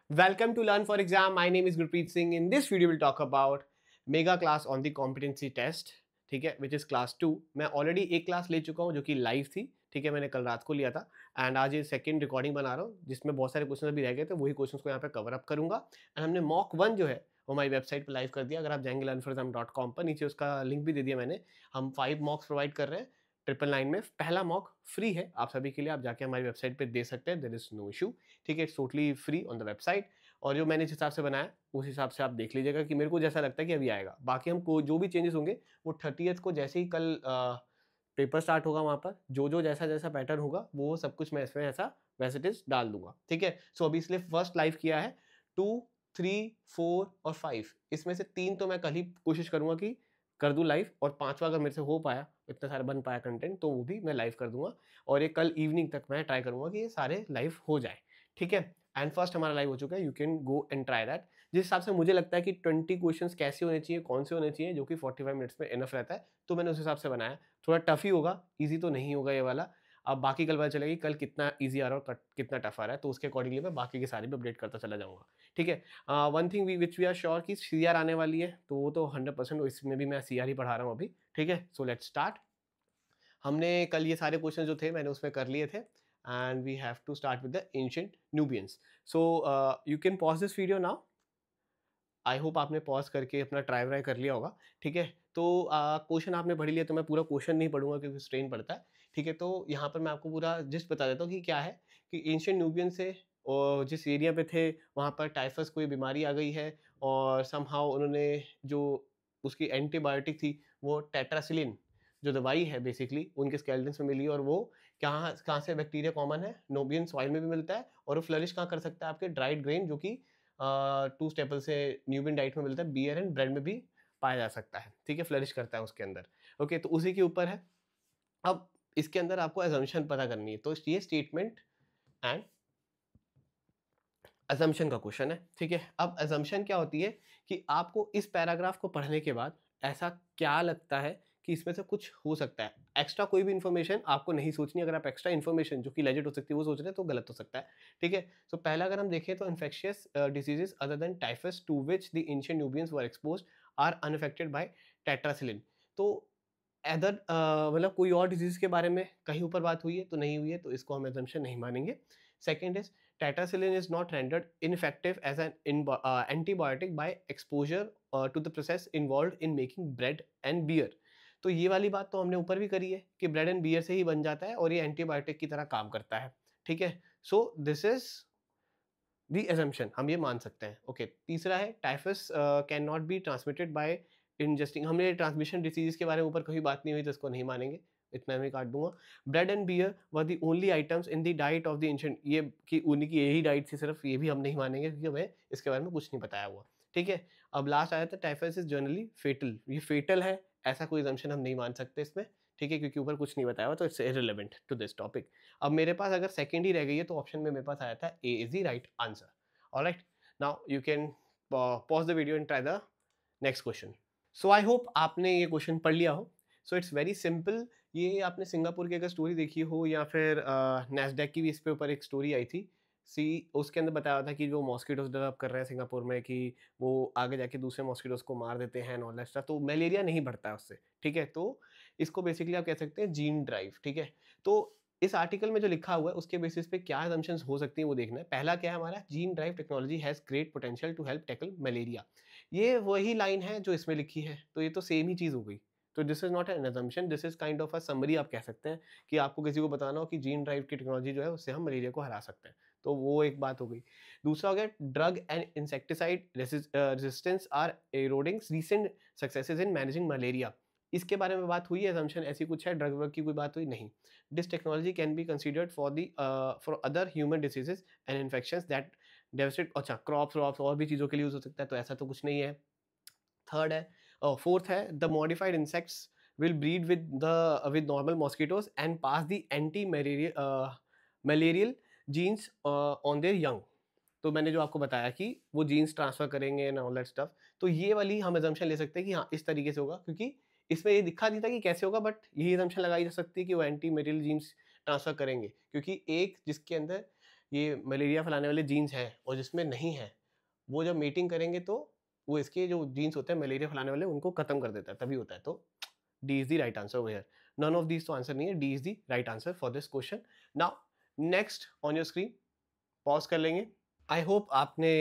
Welcome to Learn for Exam. My name is Gurpreet Singh. In this video, we'll talk about mega class on the competency test. ठीक है, which is class 2. मैं already एक class ले चुका हूँ जो कि लाइव थी. ठीक है, मैंने कल रात को लिया था एंड आज ये सेकंड रिकॉर्डिंग बना रहा हूँ जिसमें बहुत सारे क्वेश्चन अभी रह गए थे. वही क्वेश्चन को यहाँ पे कवर अप करूंगा. एंड हमने मॉक 1 जो है वो हमारी वेबसाइट पर लाइव कर दिया. अगर आप जाएंगे learnforizam.com पर, नीचे उसका लिंक भी दे दिया मैंने. हम 5 मॉक्स प्रोवाइड कर रहे हैं 999 में. पहला मॉक फ्री है आप सभी के लिए, आप जाके हमारी वेबसाइट पे दे सकते हैं. There is no issue. ठीक है, it's totally free on the website. और जो मैंने जिस हिसाब से बनाया उस हिसाब से आप देख लीजिएगा कि मेरे को जैसा लगता है कि अभी आएगा. बाकी हमको जो भी चेंजेस होंगे वो 30th को जैसे ही कल पेपर स्टार्ट होगा वहाँ पर जो जैसा जैसा पैटर्न होगा वो सब कुछ मैं इसमें ऐसा वैसे इट इज डाल दूंगा. ठीक है, सो अभी इसलिए फर्स्ट लाइव किया है 2, 3, 4 और 5. इसमें से 3 तो मैं कल ही कोशिश करूंगा कि कर दूं लाइव, और 5वां अगर मेरे से हो पाया, इतना सारा बन पाया कंटेंट, तो वो भी मैं लाइव कर दूंगा. और ये कल इवनिंग तक मैं ट्राई करूंगा कि ये सारे लाइव हो जाए. ठीक है, एंड फर्स्ट हमारा लाइव हो चुका है. You can go and try that. जिस हिसाब से मुझे लगता है कि 20 क्वेश्चंस कैसे होने चाहिए, कौन से होने चाहिए, जो कि 45 मिनट्स में इनफ रहता है, तो मैंने उस हिसाब से बनाया. थोड़ा टफ ही होगा, इजी तो नहीं होगा ये वाला. अब बाकी कल पता चलेगी कल कितना इजी आ रहा है और कितना टफ आ रहा है, तो उसके अकॉर्डिंगली मैं बाकी के सारे भी अपडेट करता चला जाऊंगा. ठीक है, one thing which we are sure कि CR आने वाली है, तो वो तो 100%, इसमें भी मैं CR ही पढ़ा रहा हूँ अभी. ठीक है, सो लेट्स स्टार्ट. हमने कल ये सारे क्वेश्चन जो थे मैंने उसमें कर लिए थे. And we have to start with the ancient Nubians. So you can pause this video now. I hope आपने पॉज करके अपना ट्राई व्राई कर लिया होगा. ठीक है, तो क्वेश्चन आपने पढ़ लिया, तो मैं पूरा क्वेश्चन नहीं पढ़ूंगा क्योंकि स्ट्रेन पड़ता है. ठीक है, तो यहाँ पर मैं आपको पूरा जिस्ट बता देता हूँ कि क्या है कि एंशिएंट न्यूबियन से और जिस एरिया पे थे वहाँ पर टाइफस कोई बीमारी आ गई है, और समहाउ उन्होंने जो उसकी एंटीबायोटिक थी वो टेट्रासिलिन जो दवाई है बेसिकली उनके स्केलेटन्स में मिली. और वो कहाँ कहाँ से बैक्टीरिया कॉमन है, नोबियन सॉइल में भी मिलता है, और वो फ्लरिश कहाँ कर सकता है, आपके ड्राइड ग्रेन जो कि 2 स्टेपल से न्यूबियन डाइट में मिलता है, बियर एंड ब्रेड में भी पाया जा सकता है. ठीक है, फ्लरिश करता है उसके अंदर. ओके, तो उसी के ऊपर है. अब इसके अंदर आपको असम्पशन पता करनी है, तो ये स्टेटमेंट एंड असम्पशन का क्वेश्चन है. ठीक है, अब असम्पशन क्या होती है कि आपको इस पैराग्राफ को पढ़ने के बाद ऐसा क्या लगता है कि इसमें से कुछ हो सकता है. एक्स्ट्रा कोई भी इन्फॉर्मेशन आपको नहीं सोचनी. अगर आप एक्स्ट्रा इन्फॉर्मेशन जो कि लेजिट हो सकती है वो सोच रहे हैं तो गलत हो सकता है. ठीक है, सो पहला अगर हम देखें तो infectious diseases other than typhus to which the ancient Nubians were exposed are unaffected by tetracycline. तो अदर मतलब कोई और डिजीज के बारे में कहीं ऊपर बात हुई है तो नहीं हुई है, तो इसको हम assumption नहीं मानेंगे. Second is tetracycline is not rendered ineffective as an antibiotic by exposure to the process involved in making bread and beer. तो ये वाली बात तो हमने ऊपर भी करी है कि ब्रेड एंड बियर से ही बन जाता है और ये एंटीबायोटिक की तरह काम करता है. ठीक है, so this is the assumption, हम ये मान सकते हैं. ओके, तीसरा है typhus can not be transmitted by ingesting. हमने ट्रांसमिशन डिसीज के बारे में ऊपर कोई बात नहीं हुई तो इसको नहीं मानेंगे, इतना मैं काट दूंगा. Bread and beer were the only items in the diet of the ancient. ये कि उन्हीं की यही डाइट थी सिर्फ, ये भी हम नहीं मानेंगे क्योंकि हमें इसके बारे में कुछ नहीं बताया हुआ. ठीक है, अब लास्ट आया था टाइफस इज जनरली फेटल. ये फेटल है ऐसा कोई assumption हम नहीं मान सकते इसमें. ठीक है, क्योंकि ऊपर कुछ नहीं बताया हुआ, तो it's irrelevant to this topic. अब मेरे पास अगर सेकंड ही रह गई है तो ऑप्शन में मेरे पास आया था A is the right answer. Alright, now you can pause the video and try the next question. So I hope आपने ये क्वेश्चन पढ़ लिया हो. So it's very simple. ये आपने सिंगापुर की अगर स्टोरी देखी हो या फिर नैस्डैक की भी इस पे ऊपर एक स्टोरी आई थी. उसके अंदर बताया था कि जो मॉस्किटोज डेवलप कर रहे हैं सिंगापुर में कि वो आगे जाके दूसरे मॉस्किटोज को मार देते हैं ऑल दैट स्टफ, तो मलेरिया नहीं बढ़ता है उससे. ठीक है, तो इसको बेसिकली आप कह सकते हैं जीन ड्राइव. ठीक है, तो इस आर्टिकल में जो लिखा हुआ है उसके बेसिस पे क्या assumptions हो सकती हैं वो देखना है. पहला क्या है हमारा, gene drive technology has great potential to help tackle malaria. ये वही लाइन है जो इसमें लिखी है, तो ये तो सेम ही चीज़ हो गई. तो this is not an assumption, this is kind of a summary आप कह सकते हैं कि आपको किसी को बताना हो कि जीन ड्राइव की टेक्नोलॉजी जो है उससे हम मलेरिया को हरा सकते हैं, तो वो एक बात हो गई. दूसरा हो गया drug and insecticide resistance are eroding recent successes in managing malaria. इसके बारे में बात हुई है, assumption ऐसी कुछ है, ड्रग वर्ग की कोई बात हुई नहीं. This technology can be considered for other human diseases and infections that devastate. अच्छा, क्रॉप्स और भी चीज़ों के लिए यूज हो सकता है, तो ऐसा तो कुछ नहीं है. थर्ड है, फोर्थ है, the modified insects will breed with normal mosquitoes and pass the anti malarial genes on their young. तो मैंने जो आपको बताया कि वो जीन्स ट्रांसफर करेंगे एंड ऑल दैट स्टफ, तो ये वाली हम assumption ले सकते हैं कि हाँ इस तरीके से होगा, क्योंकि इसमें ये दिखा नहीं था कि कैसे होगा, बट यही assumption लगाई जा सकती है कि वो एंटी मटेरियल जीन्स ट्रांसफर करेंगे, क्योंकि एक जिसके अंदर ये मलेरिया फैलाने वाले जीन्स हैं और जिसमें नहीं है, वो जब मीटिंग करेंगे तो वो इसके जो जीन्स होते हैं मलेरिया फैलाने वाले उनको खत्म कर देता है, तभी होता है। तो D is the right answer over here. None of these तो आंसर नहीं है, D is the right answer for this question. Now next on your screen, pause कर लेंगे। आई होप आपने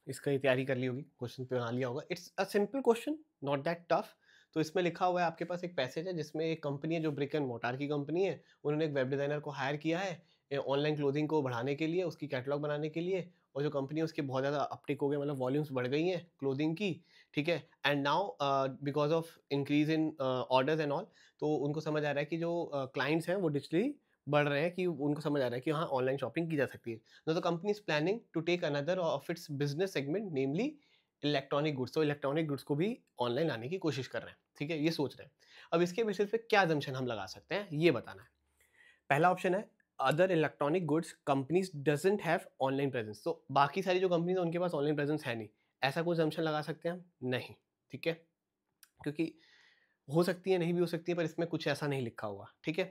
इसकी तैयारी कर ली होगी, क्वेश्चन पे बना लिया होगा। It's a simple question, not that tough. तो इसमें लिखा हुआ है, आपके पास एक पैसेज है जिसमें एक कंपनी है जो ब्रिक एंड मोटार की कंपनी है, उन्होंने एक वेब डिजाइनर को हायर किया है ऑनलाइन क्लोथिंग को बढ़ाने के लिए, उसकी कैटलॉग बनाने के लिए। और जो कंपनी है उसकी बहुत ज़्यादा अपटिक हो गई, मतलब वॉल्यूम्स बढ़ गई हैं क्लोथिंग की, ठीक है। And now because of increase in orders and all, तो उनको समझ आ रहा है कि जो क्लाइंट्स हैं वो डिजिटली बढ़ रहे हैं, कि उनको समझ आ रहा है कि हाँ ऑनलाइन शॉपिंग की जा सकती है। Now the company is planning to take another of its business segment, namely electronic goods. तो इलेक्ट्रॉनिक गुड्स को भी ऑनलाइन लाने की कोशिश कर रहे हैं, ठीक है, ये सोच रहे हैं। अब इसके बेसिस पे क्या assumption हम लगा सकते हैं, ये बताना है। पहला ऑप्शन है other electronic goods companies doesn't have online presence. तो बाकी सारी जो कंपनीज उनके पास ऑनलाइन प्रेजेंस है नहीं, ऐसा कोई assumption लगा सकते हैं हम? नहीं, ठीक है, क्योंकि हो सकती है, नहीं भी हो सकती है, पर इसमें कुछ ऐसा नहीं लिखा हुआ, ठीक है।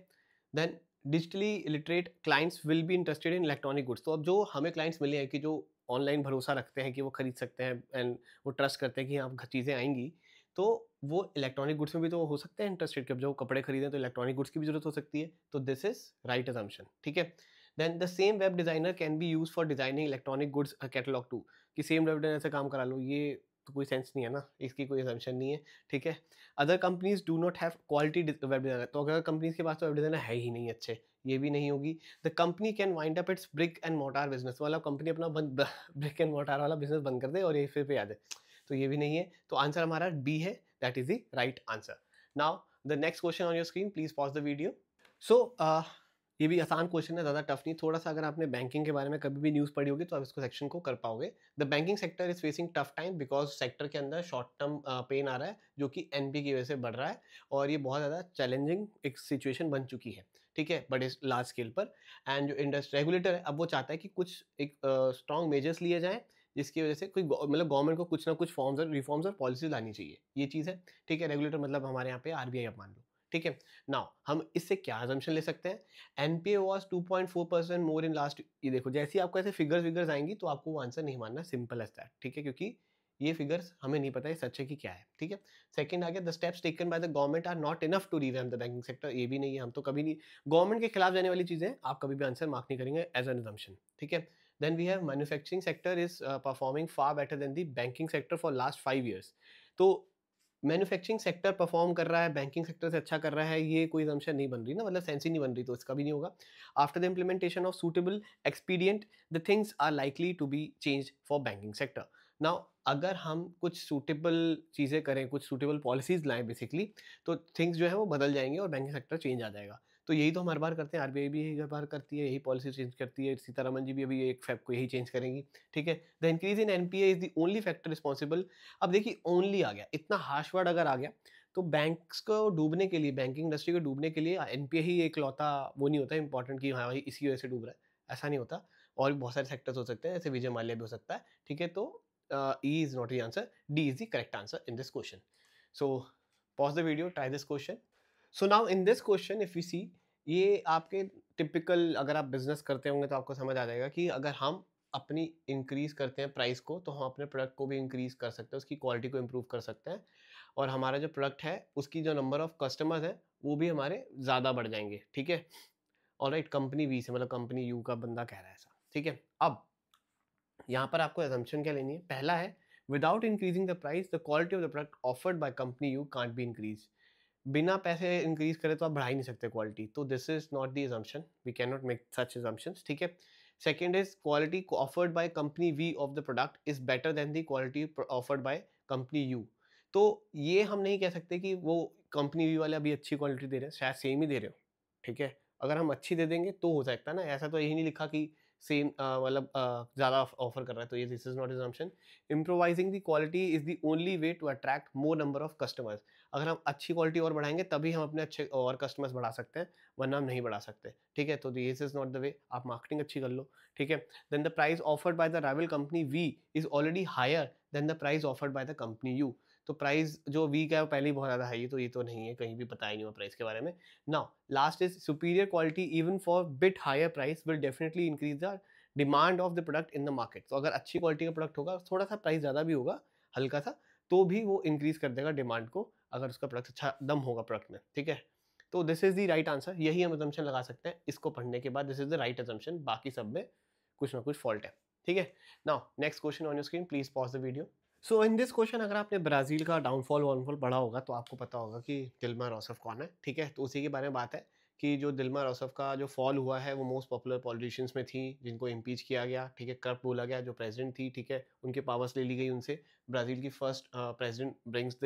Then digitally illiterate clients will be interested in electronic goods. तो अब जो हमें क्लाइंट्स मिले हैं कि जो ऑनलाइन भरोसा रखते हैं कि वो खरीद सकते हैं एंड वो ट्रस्ट करते हैं कि हाँ चीज़ें आएंगी, तो वो इलेक्ट्रॉनिक गुड्स में भी तो हो सकते हैं इंटरेस्टेड, कि अब जो कपड़े खरीदें तो इलेक्ट्रॉनिक गुड्स की भी जरूरत हो सकती है। तो दिस इज राइट असम्पशन, ठीक है। Then the same web designer can be use for designing electronic goods catalogue too, कि सेम वेब डिजाइनर से काम करा लो, ये तो कोई सेंस नहीं है ना, इसकी कोई असम्पशन नहीं है, ठीक है। Other companies do not have quality web designer, तो अगर कंपनीज के पास तो वेब डिजाइनर है ही नहीं अच्छे, ये भी नहीं होगी। The company can wind up it's brick and mortar business, वाला कंपनी अपना ब्रिक एंड मोटार वाला बिजनेस बंद कर दे और ये फिर पे आ जाए, तो ये भी नहीं है। तो आंसर हमारा बी है, that is the right answer. Now the next question on your screen, please pause the video. So ये भी आसान क्वेश्चन है, ज़्यादा टफ नहीं। थोड़ा सा अगर आपने बैंकिंग के बारे में कभी भी न्यूज़ पढ़ी होगी तो आप इसको सेक्शन को कर पाओगे। The banking sector is facing tough time because sector के अंदर शॉर्ट टर्म पेन आ रहा है जो कि एनपी की वजह से बढ़ रहा है, और ये बहुत ज़्यादा चैलेंजिंग एक सिचुएशन बन चुकी है, ठीक है, बड़े लार्ज स्केल पर। एंड जो इंडस्ट्री रेगुलेटर है, अब वो चाहता है कि कुछ एक स्ट्रॉन्ग मेजर्स लिए जाएं, जिसकी वजह से कोई मतलब गवर्नमेंट को कुछ ना कुछ फॉर्म्स और रिफॉर्म्स और पॉलिसीज लानी चाहिए, ये चीज़ है, ठीक है। रेगुलेटर मतलब हमारे यहाँ पे आरबीआई आप मान लो, ठीक है। नाउ हम इससे क्या assumption ले सकते हैं? NPA was 2.4% more in last, ये देखो जैसे ही आपको ऐसे फिगर्स आएंगी तो आपको वो आंसर नहीं मानना, सिंपल एज दैट, ठीक है, क्योंकि ये फिगर्स हमें नहीं पता है सच है कि क्या है, ठीक है। सेकंड आ गया, the steps taken by the government are not enough to revamp the banking sector, ये भी नहीं है, हम तो कभी नहीं, गवर्नमेंट के खिलाफ जाने वाली चीजें आप कभी भी आंसर मार्क नहीं करेंगे एज एन assumption, ठीक है। Then we have manufacturing sector is performing far better than the banking sector for last 5 years। तो मैन्युफैक्चरिंग सेक्टर परफॉर्म कर रहा है, बैंकिंग सेक्टर से अच्छा कर रहा है, ये कोई assumption नहीं बन रही ना, मतलब सेंस ही नहीं बन रही, तो इसका भी नहीं होगा। After the implementation of suitable expedient the things are likely to be change for banking sector. Now अगर हम कुछ सूटेबल चीज़ें करें, कुछ सूटेबल पॉलिसीज लाएं बेसिकली, तो थिंग्स जो है वो बदल जाएंगे और बैंकिंग सेक्टर चेंज आ जाएगा। तो यही तो हम हर बार करते हैं, आरबीआई भी यही हर बार करती है, यही पॉलिसी चेंज करती है, सीतारमन जी भी अभी 1 फेब को यही चेंज करेंगी, ठीक है। The increase in NPA is the only factor responsible. अब देखिए ओनली आ गया, इतना हार्श वर्ड अगर आ गया, तो बैंक्स को डूबने के लिए, बैंकिंग इंडस्ट्री को डूबने के लिए एनपीए ही एक लौता वो नहीं होता इंपॉर्टेंट कि हाँ भाई इसी वजह से डूब रहा है, ऐसा नहीं होता। और भी बहुत सारे सेक्टर्स हो सकते हैं, जैसे विजय माल्या भी हो सकता है, ठीक है। तो E is not the answer, D is the correct answer in this question. So pause the video, try this question. So now in this question if you see, ये आपके टिपिकल, अगर आप बिजनेस करते होंगे तो आपको समझ आ जाएगा कि अगर हम अपनी इंक्रीज करते हैं प्राइस को, तो हम अपने प्रोडक्ट को भी इंक्रीज कर सकते हैं, उसकी क्वालिटी को इम्प्रूव कर सकते हैं, और हमारा जो प्रोडक्ट है उसकी जो नंबर ऑफ कस्टमर्स है वो भी हमारे ज़्यादा बढ़ जाएंगे, ठीक है। ऑलराइट, कंपनी वी से मतलब कंपनी यू का बंदा कह रहा है ऐसा, ठीक है। अब यहाँ पर आपको assumption क्या लेनी है? पहला है without increasing the price the quality of the product offered by company you can't be increase. बिना पैसे इंक्रीज करे तो आप बढ़ा ही नहीं सकते क्वालिटी, तो this is not the assumption, we can not make such assumptions, ठीक है। Second is quality offered by company V of the product is better than the quality offered by company U. तो ये हम नहीं कह सकते कि वो कंपनी वी वाले अभी अच्छी क्वालिटी दे रहे हैं, शायद सेम ही दे रहे हो, ठीक है। अगर हम अच्छी दे देंगे तो हो सकता है ना, ऐसा तो यही नहीं लिखा कि सेम मतलब ज़्यादा ऑफर कर रहा है, तो ये this is not assumption। Improvising the quality is the only way to attract more number of customers. अगर हम अच्छी क्वालिटी और बढ़ाएंगे तभी हम अपने अच्छे और कस्टमर्स बढ़ा सकते हैं, वरना हम नहीं बढ़ा सकते, ठीक है। तो this is not the way, आप मार्केटिंग अच्छी कर लो, ठीक है। Then the price offered by the rival company V is already higher than the price offered by the company U. तो प्राइस जो वी का है वो पहले ही बहुत ज़्यादा है, तो ये तो नहीं है, कहीं भी पता ही नहीं हुआ प्राइस के बारे में। Now last is superior quality even for bit higher price will definitely increase the demand of the product in the market. तो अगर अच्छी क्वालिटी का प्रोडक्ट होगा, थोड़ा सा प्राइस ज़्यादा भी होगा, हल्का सा, तो भी वो इंक्रीज कर देगा डिमांड को, अगर उसका प्रोडक्ट अच्छा दम होगा प्रोडक्ट में, ठीक है। तो this is the right answer, यही हम assumption लगा सकते हैं इसको पढ़ने के बाद, this is the right assumption, बाकी सब में कुछ ना कुछ फॉल्ट है, ठीक है। Now next question on your screen, please pause the video. So in this question, अगर आपने ब्राजील का डाउनफॉल वाउनफॉल पढ़ा होगा तो आपको पता होगा कि दिल्मा रोसफ कौन है, ठीक है। तो उसी के बारे में बात है कि जो दिल्मा रोसफ का जो फॉल हुआ है वो मोस्ट पॉपुलर पॉलिटिशियंस में थी, जिनको इम्पीच किया गया, ठीक है, करप्ट बोला गया, जो प्रेसिडेंट थी, ठीक है, उनके पावर्स ले ली गई उनसे। ब्राजील की first president brings the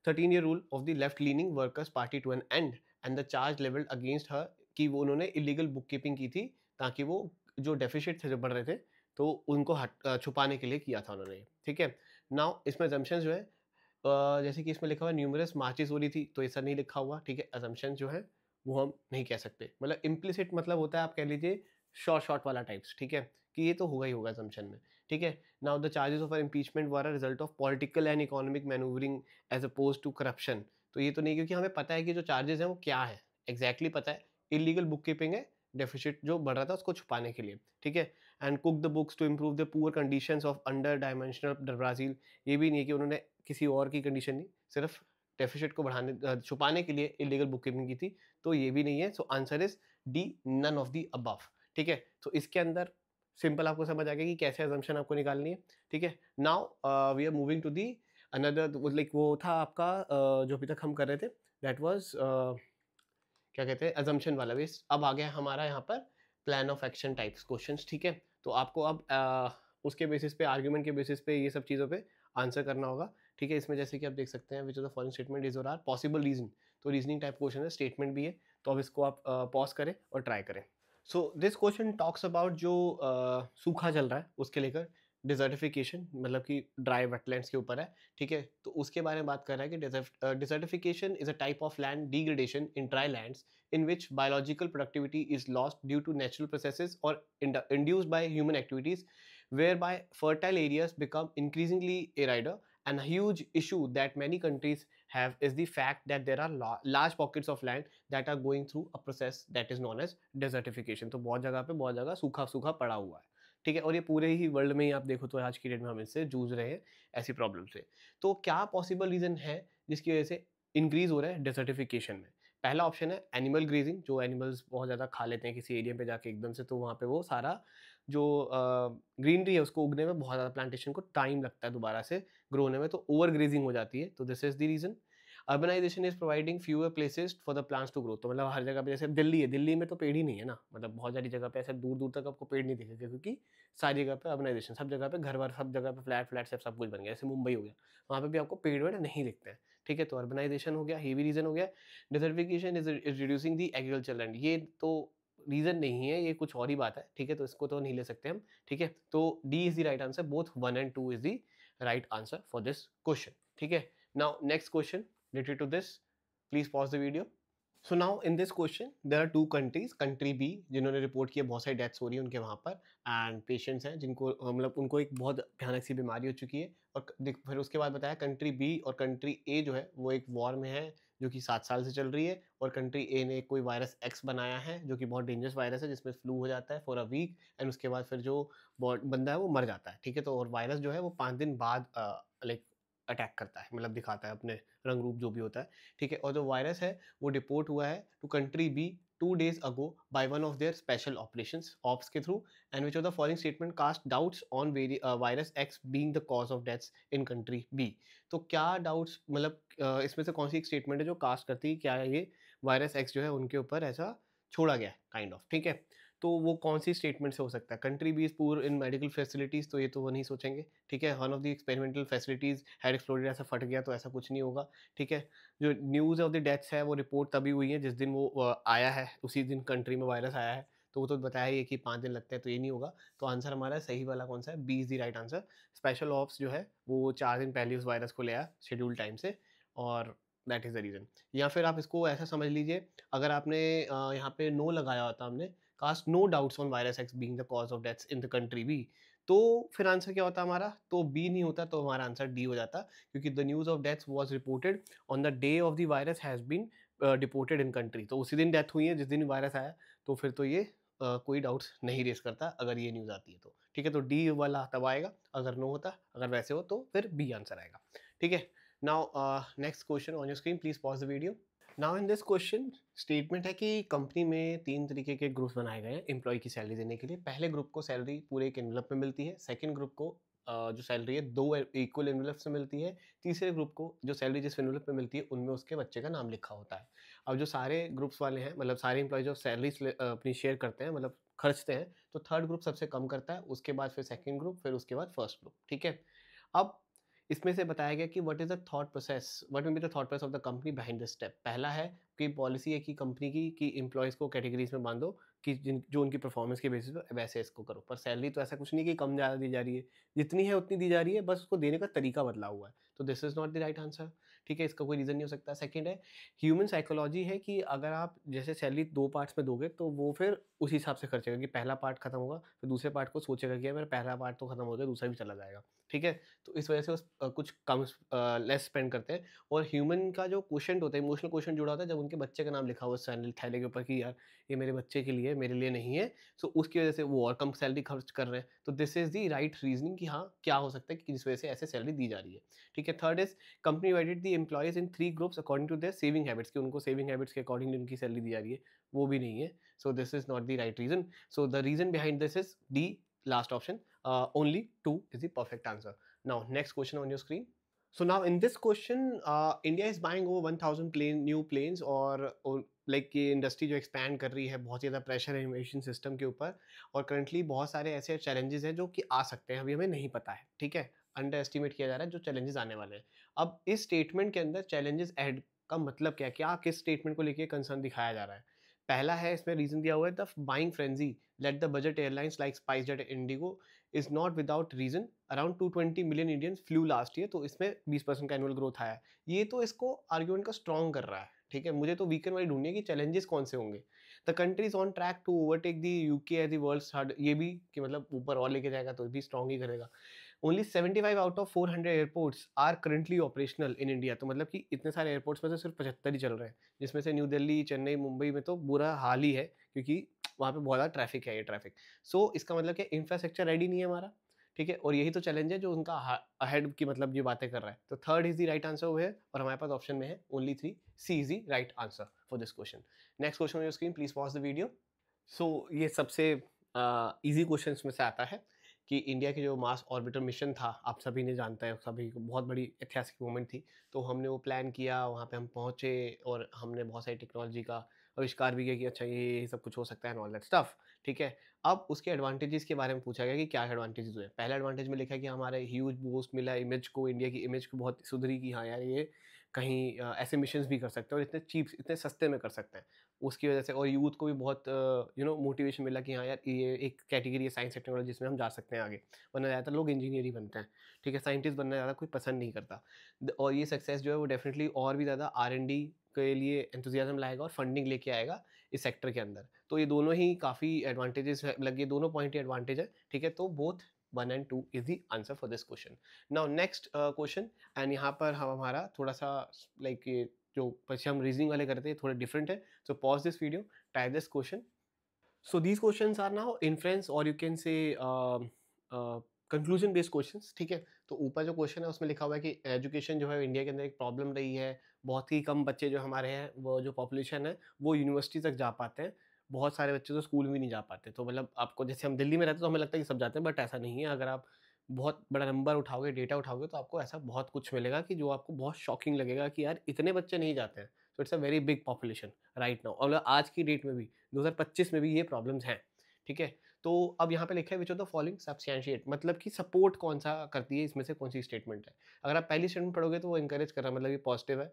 13 year rule of the left leaning workers party to an end and the charge leveled against her कि वो उन्होंने इलीगल बुक कीपिंग की थी, ताकि वो जो डेफिसिट थे जो बढ़ रहे थे तो उनको छुपाने के लिए किया था उन्होंने, ठीक है। नाउ इसमें assumptions जो है जैसे कि इसमें लिखा हुआ न्यूमरस मार्चेस हो रही थी, तो ऐसा नहीं लिखा हुआ, ठीक है। assumptions जो है वो हम नहीं कह सकते, मतलब इम्प्लिसिट मतलब होता है, आप कह लीजिए शॉर्ट शॉर्ट वाला टाइप्स, ठीक है, कि ये तो होगा ही होगा assumption में, ठीक है। Now the charges of impeachment were a result of political and economic manoeuvring as oppose to corruption. तो ये तो नहीं, क्योंकि हमें पता है कि जो चार्जेस हैं वो क्या है, एग्जैक्टली पता है, इलीगल बुक कीपिंग है, डेफिसिट जो बढ़ रहा था उसको छुपाने के लिए, ठीक है। And cook the books to improve the poor conditions of under dimensional Brazil. ये भी नहीं है कि उन्होंने किसी और की कंडीशन नहीं, सिर्फ डेफिसिट को छुपाने के लिए इलीगल बुक कीपिंग की थी, तो ये भी नहीं है। So answer is D, none of the above, ठीक है। तो इसके अंदर सिंपल आपको समझ आ गया कि कैसे assumption आपको निकालनी है, ठीक है। Now we are moving to the another, like वो था आपका जो अभी तक हम कर रहे थे, दैट वाज क्या कहते हैं assumption वाला बेस। अब आ गया हमारा यहाँ पर plan of action types questions, ठीक है। तो आपको अब उसके बेसिस पे, आर्ग्यूमेंट के बेसिस पे ये सब चीज़ों पे आंसर करना होगा, ठीक है। इसमें जैसे कि आप देख सकते हैं, which of the following statement is और आर पॉसिबल रीजन। तो रीजनिंग टाइप क्वेश्चन है, स्टेटमेंट भी है, तो अब इसको आप पॉज करें और ट्राई करें। So this question talks about जो सूखा चल रहा है उसके लेकर, डिजर्टिफिकेशन मतलब कि ड्राई वेटलैंड्स के ऊपर है, ठीक है। तो उसके बारे में बात कर रहा है कि desertification is a type of land degradation in dry lands in which biological productivity is lost due to natural processes or induced by human activities, whereby fertile areas become increasingly arid. And a huge issue that many countries have is the fact that there are large pockets of land that are going through a process that is known as desertification. तो बहुत जगह पे बहुत जगह सूखा सूखा पड़ा हुआ है, ठीक है। और ये पूरे ही वर्ल्ड में ही आप देखो तो आज की डेट में हम इससे जूझ रहे हैं, ऐसी प्रॉब्लम से। तो क्या पॉसिबल रीजन है जिसकी वजह से इंक्रीज हो रहा है डेजर्टिफिकेशन में? पहला ऑप्शन है एनिमल ग्रेजिंग, जो एनिमल्स बहुत ज़्यादा खा लेते हैं किसी एरिया पे जाके एकदम से, तो वहाँ पे वो सारा जो ग्रीनरी है उसको उगने में बहुत ज़्यादा, प्लांटेशन को टाइम लगता है दोबारा से ग्रो होने में, तो ओवर ग्रेजिंग हो जाती है, तो this is the reason. Urbanisation is providing fewer places for the plants to grow. तो मतलब हर जगह पे, जैसे दिल्ली है, दिल्ली में तो पेड़ ही नहीं है ना, मतलब बहुत सारी जगह पे ऐसे दूर दूर तक आपको पेड़ नहीं दिखेगा, क्योंकि सारी जगह पे अर्बनाइजेशन, सब जगह पे घर वर, सब जगह पे फ्लैट फ्लैट सब कुछ बन गया, जैसे मुंबई हो गया, वहाँ पे भी आपको पेड़ वेड़ नहीं दिखते हैं, ठीक है। तो अर्बनाइजेशन हो गया, ये भी रीज़न हो गया। Desertification is reducing the agriculture land, ये तो रीज़न नहीं है, ये कुछ और ही बात है, ठीक है। तो इसको तो नहीं ले सकते हम, ठीक है। तो D is the right answer, both 1 and 2 is the right answer for this question, ठीक है। Now next question related to this, please pause the video. So now in this question there are two countries, country B जिन्होंने report किया बहुत सारी deaths हो रही है उनके वहाँ पर, एंड पेशेंट्स हैं जिनको मतलब उनको एक बहुत भयानक सी बीमारी हो चुकी है। और फिर उसके बाद बताया कंट्री बी और कंट्री ए जो है वो एक वॉर में है जो कि 7 साल से चल रही है, और कंट्री ए ने कोई वायरस एक्स बनाया है जो कि बहुत डेंजरस वायरस है, जिसमें फ्लू हो जाता है फॉर अ वीक, एंड उसके बाद फिर जो बंदा है वो मर जाता है, ठीक है। तो और वायरस जो है वो 5 दिन बाद लाइक अटैक करता है, मतलब दिखाता है अपने रंग रूप जो भी होता है, ठीक है। और जो वायरस है वो डिपोर्ट हुआ है to country B 2 days ago by one of their special operations ops के through, and which of the following statement cast doubts on virus X being the cause of deaths in country B। तो क्या doubts मतलब इसमें से कौन सी एक statement है जो कास्ट करती है क्या ये वायरस X जो है उनके ऊपर ऐसा छोड़ा गया काइंड ऑफ, ठीक है। तो वो कौन सी स्टेटमेंट से हो सकता है? Country B is poor in medical facilities, तो ये तो वो नहीं सोचेंगे, ठीक है। One of the experimental facilities had exploded, ऐसा फट गया तो ऐसा कुछ नहीं होगा, ठीक है। जो न्यूज़ ऑफ द डेथ्स है वो रिपोर्ट तभी हुई है जिस दिन वो आया है, उसी दिन कंट्री में वायरस आया है, तो वो तो बताया ही है कि 5 दिन लगते हैं, तो ये नहीं होगा। तो आंसर हमारा सही वाला कौन सा है? B is the right answer. Special ops जो है वो 4 दिन पहले उस वायरस को ले आया शेड्यूल टाइम से, और दैट इज़ द रीज़न। या फिर आप इसको ऐसा समझ लीजिए, अगर आपने यहाँ पे नो लगाया होता, हमने cast no doubts on virus X being the cause of deaths in the country B, तो फिर आंसर क्या होता हमारा? तो बी नहीं होता, तो हमारा आंसर डी हो जाता, क्योंकि the news of deaths was reported on the day of the virus has been deported in country. तो उसी दिन डेथ हुई है जिस दिन वायरस आया, तो फिर तो ये कोई डाउट्स नहीं रेज़ करता अगर ये न्यूज़ आती है तो, ठीक है? तो डी वाला तब आएगा, अगर नो होता, अगर वैसे हो तो फिर बी आंसर आएगा, ठीक है? Now next question on your screen, please pause the video. Now in this question statement है कि कंपनी में 3 तरीके के ग्रुप्स बनाए गए हैं एम्प्लॉयी की सैलरी देने के लिए। पहले ग्रुप को सैलरी पूरे एक एनवेलप में मिलती है, सेकंड ग्रुप को जो सैलरी है 2 इक्वल एनवेलप से मिलती है, तीसरे ग्रुप को जो सैलरी जिस एनवेलप में मिलती है उनमें उसके बच्चे का नाम लिखा होता है। अब जो सारे ग्रुप्स वाले हैं, मतलब सारे एम्प्लॉयी जो सैलरीज अपनी शेयर करते हैं, मतलब खर्चते हैं, तो थर्ड ग्रुप सबसे कम करता है, उसके बाद फिर सेकंड ग्रुप, फिर उसके बाद फर्स्ट ग्रुप, ठीक है? अब इसमें से बताया गया कि what is the thought process, what will be the thought process of the company behind this step. पहला है कि पॉलिसी है कि कंपनी की कि एम्प्लॉइज़ को कैटेगरीज़ में बाँधो कि जिन जो उनकी परफॉर्मेंस के बेसिस पे वैसे इसको करो। पर सैलरी तो ऐसा कुछ नहीं कि कम ज़्यादा दी जा रही है, जितनी है उतनी दी जा रही है, बस उसको देने का तरीका बदला हुआ है। तो this is not the right answer, ठीक है? इसका कोई रीज़न नहीं हो सकता। सेकंड है, ह्यूमन साइकोलॉजी है कि अगर आप जैसे सैलरी 2 पार्ट्स में दोगे तो वो फिर उस हिसाब से खर्चेगा कि पहला पार्ट खत्म होगा, फिर दूसरे पार्ट को सोचेगा कि यार मेरा पहला पार्ट तो खत्म हो गया, दूसरा भी चला जाएगा, ठीक है? तो इस वजह से कुछ कम लेस स्पेंड करते हैं। और ह्यूमन का जो क्वोशंट होता है, इमोशनल क्वोशंट जुड़ा होता है जब उनके बच्चे का नाम लिखा हुआ है सैलरी थैले के ऊपर कि यार ये मेरे बच्चे के लिए है, मेरे लिए नहीं है। सो उसकी वजह से वो और कम सैलरी खर्च कर रहे हैं। तो this is the right reasoning कि हाँ, क्या हो सकता है कि किस वजह से ऐसे सैलरी दी जा रही है, ठीक है? Third is company divided the employees in 3 groups according to their saving habits, कि उनको सेविंग हैबिट्स के अकॉर्डिंग उनकी सैलरी दी जा रही है, वो भी नहीं है। So this is not the right reason. So the reason behind this is D, last option, only 2 is the perfect answer. Now, next question on your screen. So now in this question, India is buying over 1000 new planes, और like ये industry जो expand कर रही है, बहुत ज़्यादा pressure है इन्वेशन system के ऊपर, और करंटली बहुत सारे ऐसे चैलेंजेस हैं जो कि आ सकते हैं, अभी हमें नहीं पता है, ठीक है? अंडर एस्टिमेट किया जा रहा है जो चैलेंजेस आने वाले हैं। अब इस स्टेटमेंट के अंदर चैलेंजेस ऐड का मतलब क्या है? क्या किस स्टेटमेंट को लेके कंसर्न दिखाया जा रहा है? पहला है, इसमें रीज़न दिया हुआ है, the buying frenzy let the budget airlines like SpiceJet, Indigo is not without reason, around 220 million Indians flu last year, तो इसमें 20% का एनुअल ग्रोथ आया है। ये तो इसको आर्गुमेंट को स्ट्रॉन्ग कर रहा है, ठीक है? मुझे तो वीकेंड वाली ढूँढनी है कि चैलेंजेस कौन से होंगे। The country is on track to overtake the UK as the world's third, ये भी कि मतलब ऊपर और लेके जाएगा तो भी स्ट्रॉन्ग ही करेगा। Only 75 out of 400 airports are currently operational in India, तो मतलब कि इतने सारे एयरपोर्ट्स में से सिर्फ 75 ही चल रहे हैं, जिसमें से न्यू दिल्ली, चेन्नई, मुंबई में तो बुरा हाल ही है, क्योंकि वहाँ पे बहुत ज़्यादा ट्रैफिक है, ये ट्रैफिक। सो इसका मतलब क्या, इंफ्रास्ट्रक्चर रेडी नहीं है हमारा, ठीक है? और यही तो चैलेंज है जो उनका अहेड की मतलब ये बातें कर रहा है। तो third is the right answer हुए, और हमारे पास ऑप्शन में है only 3, C is the right answer for this question. Next question on your screen, please pause the video. So ये सबसे इजी क्वेश्चंस में से आता है कि इंडिया के जो मार्स ऑर्बिटर मिशन था, आप सभी ने जानता है, सभी को बहुत बड़ी ऐतिहासिक मोमेंट थी। तो हमने वो प्लान किया, वहाँ पे हम पहुँचे, और हमने बहुत सारी टेक्नोलॉजी का आविष्कार भी किया कि अच्छा ये सब कुछ हो सकता है एंड ऑल दैट स्टफ, ठीक है? अब उसके एडवांटेजेस के बारे में पूछा गया कि क्या एडवांटेजेस हुए। पहला एडवांटेज में लिखा है कि हमारे ह्यूज बूस्ट मिला इमेज को, इंडिया की इमेज को बहुत सुधरी कि हाँ यार ये कहीं ऐसे मिशंस भी कर सकते हैं और इतने चीप, इतने सस्ते में कर सकते हैं। उसकी वजह से और यूथ को भी बहुत मोटिवेशन मिला कि हाँ यार ये एक कैटेगरी है साइंस टेक्नोलॉजी जिसमें हम जा सकते हैं आगे, वरना ज़्यादातर लोग इंजीनियर ही बनते हैं, ठीक है? साइंटिस्ट बनना ज़्यादा कोई पसंद नहीं करता। और ये सक्सेस जो है वो डेफिनेटली और भी ज़्यादा R&D के लिए एंथुसियाज्म लाएगा और फंडिंग लेके आएगा इस सेक्टर के अंदर। तो ये दोनों ही काफ़ी एडवांटेजेस है, मतलब ये दोनों पॉइंट ही एडवांटेज है, ठीक है? तो both 1 and 2 is the answer for this question. Now next question, and यहाँ पर हम हमारा थोड़ा सा लाइक जो पीछे हम रीजनिंग वाले करते हैं थोड़ा डिफरेंट है। So pause this video, type this question. So these questions are now inference, or you can say conclusion based questions, ठीक है? तो ऊपर जो क्वेश्चन है उसमें लिखा हुआ है कि एजुकेशन जो है इंडिया के अंदर एक प्रॉब्लम रही है, बहुत ही कम बच्चे जो हमारे हैं, वो जो पॉपुलेशन है वो यूनिवर्सिटी तक जा पाते हैं, बहुत सारे बच्चे तो स्कूल भी नहीं जा पाते। तो मतलब आपको, जैसे हम दिल्ली में रहते हैं तो हमें लगता है कि सब जाते हैं, बट ऐसा नहीं है। अगर आप बहुत बड़ा नंबर उठाओगे, डेटा उठाओगे, तो आपको ऐसा बहुत कुछ मिलेगा कि जो आपको बहुत शॉकिंग लगेगा कि यार इतने बच्चे नहीं जाते हैं। So it's a very big population right now, और आज की डेट में भी 2025 में भी ये प्रॉब्लम्स हैं, ठीक है? तो अब यहाँ पे लिखा है which of the following substantiate, मतलब कि सपोर्ट कौन सा करती है, इसमें से कौन सी स्टेटमेंट है। अगर आप पहली स्टेटमेंट पढ़ोगे तो वो इंकरेज कर रहा है, मतलब ये पॉजिटिव है।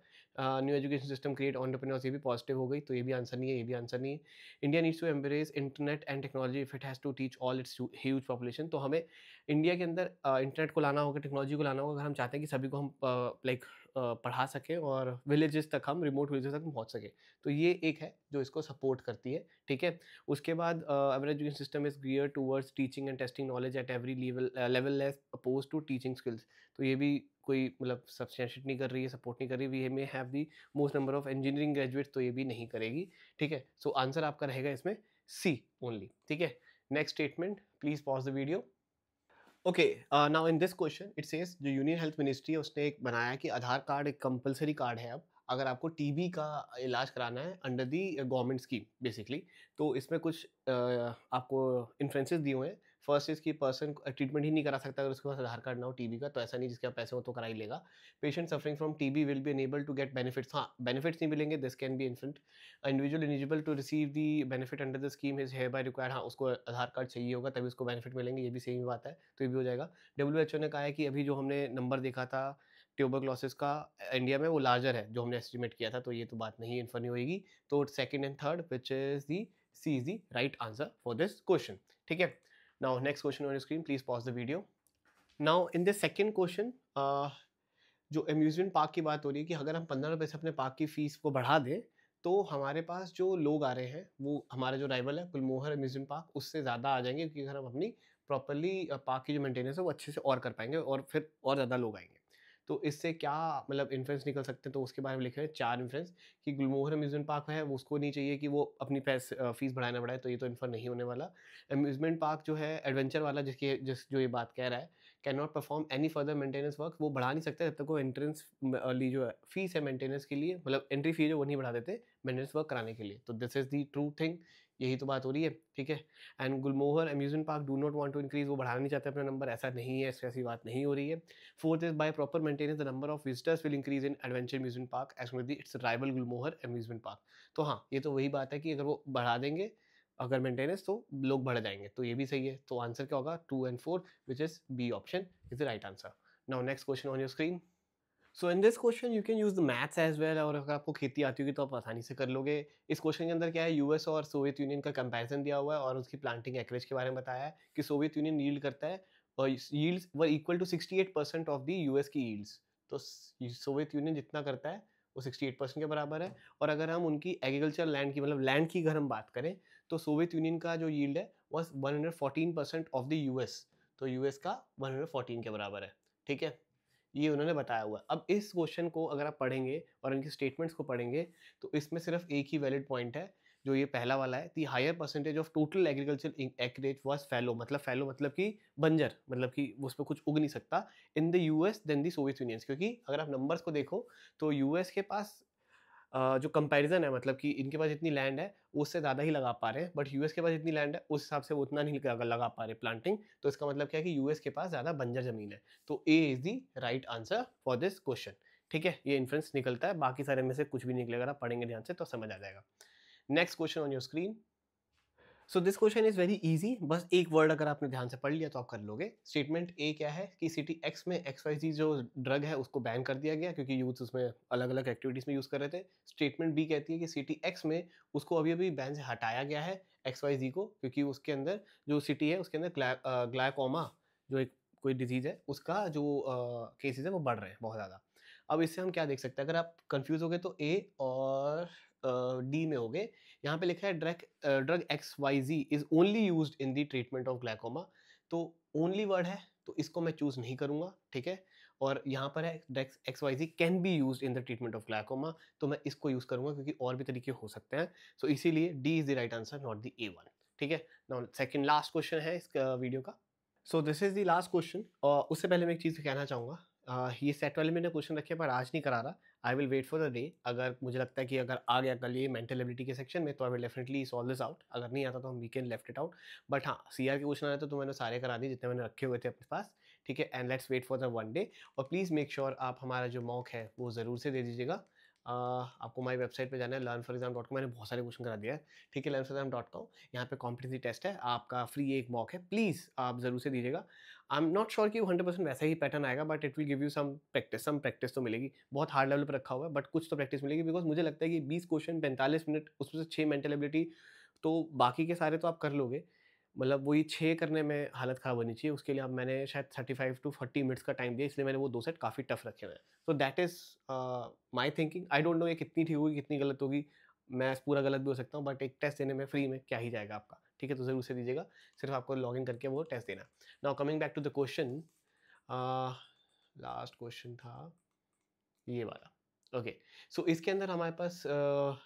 New education system create entrepreneurs, ये भी पॉजिटिव हो गई, तो ये भी आंसर नहीं है, ये भी आंसर नहीं है। India needs to embrace internet and technology if it has to teach all its huge population, तो हमें इंडिया के अंदर इंटरनेट को लाना होगा, टेक्नोलॉजी को लाना होगा, अगर हम चाहते हैं कि सभी को हम लाइक पढ़ा सकें और विलेजेस तक, हम रिमोट विलेजेस तक पहुँच सकें। तो ये एक है जो इसको सपोर्ट करती है, ठीक है? उसके बाद our education system is gear towards teaching and testing knowledge at every level as oppose to teaching skills, तो ये भी कोई मतलब सब्सटेंशिएट नहीं कर रही है, सपोर्ट नहीं कर रही। We may have the most number of engineering graduates, तो ये भी नहीं करेगी, ठीक है? सो आंसर आपका रहेगा इसमें सी ओनली, ठीक है। Next statement, please pause the video. Okay, now in this question it says जो यूनियन हेल्थ मिनिस्ट्री है उसने एक बनाया कि आधार कार्ड एक कंपलसरी कार्ड है अब, अगर आपको टीबी का इलाज कराना है under the government scheme basically. तो इसमें कुछ आपको इन्फ्लुएंसेस दिए हुए हैं। फर्स्ट इज की पर्सन ट्रीटमेंट ही नहीं करा सकता अगर उसके पास आधार कार्ड ना हो टीबी का, तो ऐसा नहीं जिसके पास पैसे हो तो करा ही लेगा। Patient suffering from TB will be unable to get benefits, हाँ बेनिफिट्स नहीं मिलेंगे, this can be infant individual eligible to receive the benefit under the scheme is hereby required, हाँ उसको आधार कार्ड चाहिए होगा तभी उसको बेनिफिट मिलेंगे, ये भी सेम बात है, तो ये भी हो जाएगा। डब्ल्यूएचओ ने कहा है कि अभी जो हमने नंबर देखा था ट्यूबरक्लोसिस का इंडिया में वो लार्जर है जो हमने एस्टिमेट किया था, तो ये तो बात नहीं इन्फर नहीं होगी। तो second and third which is the C is the right answer for this question, ठीक है। Now next question on your screen, please pause the video. Now in this second question जो अम्यूजमेंट पार्क की बात हो रही है कि अगर हम 15 रुपये से अपने पार्क की फीस को बढ़ा दें तो हमारे पास जो लोग आ रहे हैं वो हमारा जो राइवल है गुलमोहर अम्यूजमेंट पार्क उससे ज़्यादा आ जाएंगे, क्योंकि अगर हम अपनी प्रॉपरली पार्क की जो मेंटेनेंस है वो अच्छे से और कर पाएंगे और फिर और ज़्यादा लोग आएंगे। तो इससे क्या मतलब इन्फ्लुएंस निकल सकते हैं, तो उसके बारे में लिखे हैं 4 इन्फ्लुएंस कि गुलमोहर अम्यूजमेंट पार्क है वो उसको नहीं चाहिए कि वो अपनी फीस बढ़ाना बढ़ाए, तो ये तो इन्फर नहीं होने वाला। अम्यूजमेंट पार्क जो है एडवेंचर वाला जो ये बात कह रहा है can not perform any further maintenance work, वो बढ़ा नहीं सकते जब तक वो एंट्रेंस वाली जो फीस है मेंटेनेंस के लिए, मतलब एंट्री फी जो वो नहीं बढ़ा देते मेंटेनेंस वर्क कराने के लिए। तो this is the true thing, यही तो बात हो रही है, ठीक है। And Gulmohar amusement park do not want to increase, वो बढ़ाना नहीं चाहते अपना नंबर, ऐसा नहीं है, ऐसी बात नहीं हो रही है। Fourth is by proper maintenance the number of visitors will increase in adventure amusement park as compare its rival Gulmohar amusement park. तो हाँ ये तो वही बात है कि अगर वो बढ़ा देंगे अगर मेंटेनेंस तो लोग बढ़ जाएंगे, तो ये भी सही है। तो आंसर क्या होगा 2 and 4 which is B option is the right answer. Now next question on your screen. So in this question you can use the maths as well, और अगर आपको खेती आती होगी तो आप आसानी से कर लोगे। इस क्वेश्चन के अंदर क्या है, यूएस और सोवियत यूनियन का कंपैरिजन दिया हुआ है और उसकी प्लांटिंग एक्रेज के बारे में बताया है कि सोवियत यूनियन यील्ड करता है और yields were equal to 68% of the US की यील्ड्स। तो सोवियत यूनियन जितना करता है वो 68% के बराबर है। और अगर हम उनकी एग्रीकल्चर लैंड की मतलब लैंड की अगर हम बात करें तो सोवियत यूनियन का जो यील्ड है वह 114% ऑफ द यूएस, तो यूएस का 114 के बराबर है, ठीक है। ये उन्होंने बताया हुआ है। अब इस क्वेश्चन को अगर आप पढ़ेंगे और इनकी स्टेटमेंट्स को पढ़ेंगे तो इसमें सिर्फ एक ही वैलिड पॉइंट है जो ये पहला वाला है, the higher percentage of total agriculture acreage was fallow, मतलब फैलो मतलब कि बंजर, मतलब कि उस पर कुछ उग नहीं सकता in the US than the Soviet unions, क्योंकि अगर आप नंबर्स को देखो तो यूएस के पास जो कंपैरिजन है मतलब कि इनके पास जितनी लैंड है वो उससे ज़्यादा ही लगा पा रहे हैं, बट यूएस के पास जितनी लैंड है उस हिसाब से वो उतना नहीं लगा पा रहे प्लांटिंग। तो इसका मतलब क्या है कि यूएस के पास ज़्यादा बंजर ज़मीन है। तो A is the right answer for this question, ठीक है। ये इन्फ्रेंस निकलता है, बाकी सारे में से कुछ भी निकलेगा, अगर आप पढ़ेंगे ध्यान से तो समझ आ जाएगा। Next question on your screen. So this question is very easy, बस एक वर्ड अगर आपने ध्यान से पढ़ लिया तो आप कर लोगे। स्टेटमेंट ए क्या है कि सिटी एक्स में XYZ जो ड्रग है उसको बैन कर दिया गया क्योंकि यूथ उसमें अलग अलग एक्टिविटीज में यूज कर रहे थे। स्टेटमेंट बी कहती है कि सिटी एक्स में उसको अभी अभी बैन से हटाया गया है XYZ को, क्योंकि उसके अंदर जो सिटी है उसके अंदर ग्लाइकोमा जो एक कोई डिजीज है उसका जो केसेस है वो बढ़ रहे हैं बहुत ज़्यादा। अब इससे हम क्या देख सकते हैं, अगर आप कंफ्यूज हो गए तो ए और डी में हो गए। यहाँ पे लिखा है drug XYZ is only used in the treatment of glaucoma, तो ओनली वर्ड है तो इसको मैं चूज नहीं करूंगा, ठीक है। और यहाँ पर है drug XYZ can be used in the treatment of glaucoma, तो मैं इसको यूज करूंगा क्योंकि और भी तरीके हो सकते हैं। सो इसीलिए D is the right answer not the A1, ठीक है। नाउ सेकंड लास्ट क्वेश्चन है इस वीडियो का। So this is the last question, और उससे पहले मैं एक चीज़ कहना चाहूँगा, ये सेट वाले मैंने क्वेश्चन रखे पर आज नहीं करा रहा। I will wait for the day, अगर मुझे लगता है कि अगर आ गया कल ये मेंटल एबिलिटी के सेक्शन में तो I will definitely solve this out, अगर नहीं आता तो हम weekend left it out. But हाँ CR के क्वेश्चन आए तो मैंने सारे करा दिए जितने मैंने रखे हुए थे अपने पास, ठीक है। And let's wait for the one day, और प्लीज़ मेक श्योर आप हमारा जो मॉक है वो ज़रूर से दे दीजिएगा। आपको हमारी वेबसाइट पे जाना है learnforizam.com, मैंने बहुत सारे क्वेश्चन करा दिया है, ठीक है। learnforizam.com, यहाँ पे कॉम्पिटेंसी टेस्ट है आपका, फ्री एक मॉक है, प्लीज़ आप ज़रूर से दीजिएगा। आई एम नॉट श्योर कि 100% वैसा ही पैटर्न आएगा, but it will give you some practice तो मिलेगी। बहुत हार्ड लेवल पर रखा हुआ है बट कुछ तो प्रैक्टिस मिलेगी, बिकॉज मुझे लगता है कि 20 क्वेश्चन 45 मिनट उसमें से 6 मेंटल एबिलिटी, तो बाकी के सारे तो आप कर लोगे, मतलब वही 6 करने में हालत ख़राब होनी चाहिए। उसके लिए अब मैंने शायद 35 टू 40 मिनट्स का टाइम दिया, इसलिए मैंने वो 2 सेट काफ़ी टफ रखे हुए हैं। So that is my thinking. I don't know ये कितनी ठीक होगी कितनी गलत होगी, मैं पूरा गलत भी हो सकता हूँ, बट एक टेस्ट देने में फ्री में क्या ही जाएगा आपका, ठीक है। तो ज़रूर से दीजिएगा, सिर्फ आपको लॉगिन करके वो टेस्ट देना। Now coming back to the question, last question था ये वाला। ओके, सो इसके अंदर हमारे पास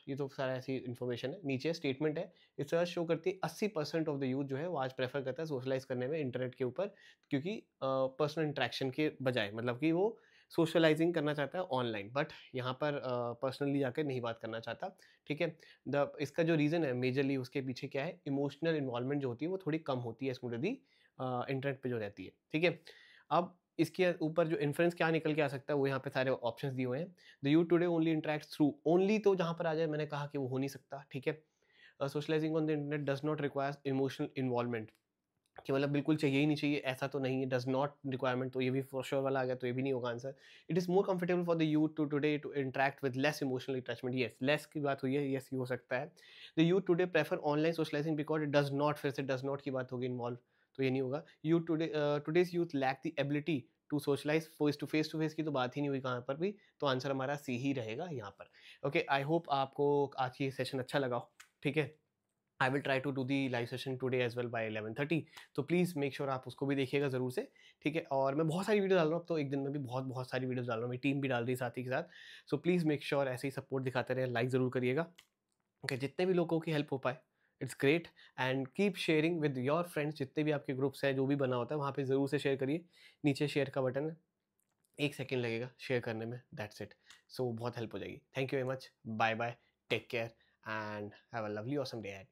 ये तो सारा ऐसी इन्फॉर्मेशन है। नीचे स्टेटमेंट है, रिसर्च शो करती है 80% ऑफ द यूथ जो है वो आज प्रेफर करता है सोशलाइज करने में इंटरनेट के ऊपर, क्योंकि पर्सनल इंटरेक्शन के बजाय, मतलब कि वो सोशलाइजिंग करना चाहता है ऑनलाइन, बट यहाँ पर पर्सनली जाकर नहीं बात करना चाहता। ठीक है, द इसका जो रीज़न है मेजरली उसके पीछे क्या है, इमोशनल इन्वॉल्वमेंट जो होती है वो थोड़ी कम होती है स्टूडेंट इंटरनेट पे जो रहती है। ठीक है, अब इसके ऊपर जो इन्फ्रेंस क्या निकल के आ सकता है वो यहाँ पे सारे ऑप्शंस दिए हुए हैं। The youth today only interact through, only तो जहाँ पर आ जाए मैंने कहा कि वो हो नहीं सकता। ठीक है, socialising on the internet does not require emotional involvement, कि मतलब बिल्कुल चाहिए ही नहीं चाहिए, ऐसा तो नहीं है। डज नॉट रिक्वायरमेंट, तो ये भी फॉर श्योर वाला आ गया, तो ये भी नहीं होगा answer. It is more comfortable for the youth to today to interact with less emotional attachment, yes less की बात हुई है, येस ये हो सकता है। The youth today prefer online socialising because it does not, फिर से डज नॉट की बात होगी इन्वॉल्व, तो ये नहीं होगा। Youth today today's youth lack the ability to socialise to face की तो बात ही नहीं हुई कहाँ पर भी, तो आंसर हमारा सी ही रहेगा यहाँ पर। ओके, आई होप आपको आज की सेशन अच्छा लगा हो। ठीक है, I will try to do the live session today as well by 11:30, तो प्लीज़ मेक श्योर आप उसको भी देखिएगा ज़रूर से। ठीक है, और मैं बहुत सारी वीडियो डाल रहा हूँ अब तो, एक दिन में भी बहुत बहुत सारी वीडियोस डाल रहा हूँ, मेरी टीम भी डाल रही है साथ ही के साथ। सो प्लीज़ मेक श्योर ऐसे ही सपोर्ट दिखाते रहे, लाइक ज़रूर करिएगा। ओके, जितने भी लोगों की हेल्प हो पाए, it's great. And keep sharing with your friends, जितने भी आपके ग्रुप्स हैं जो भी बना होता है वहाँ पे ज़रूर से शेयर करिए। नीचे शेयर का बटन है, 1 सेकेंड लगेगा शेयर करने में, दैट्स इट। सो बहुत हेल्प हो जाएगी। Thank you very much, bye bye, take care and have a lovely awesome day ahead.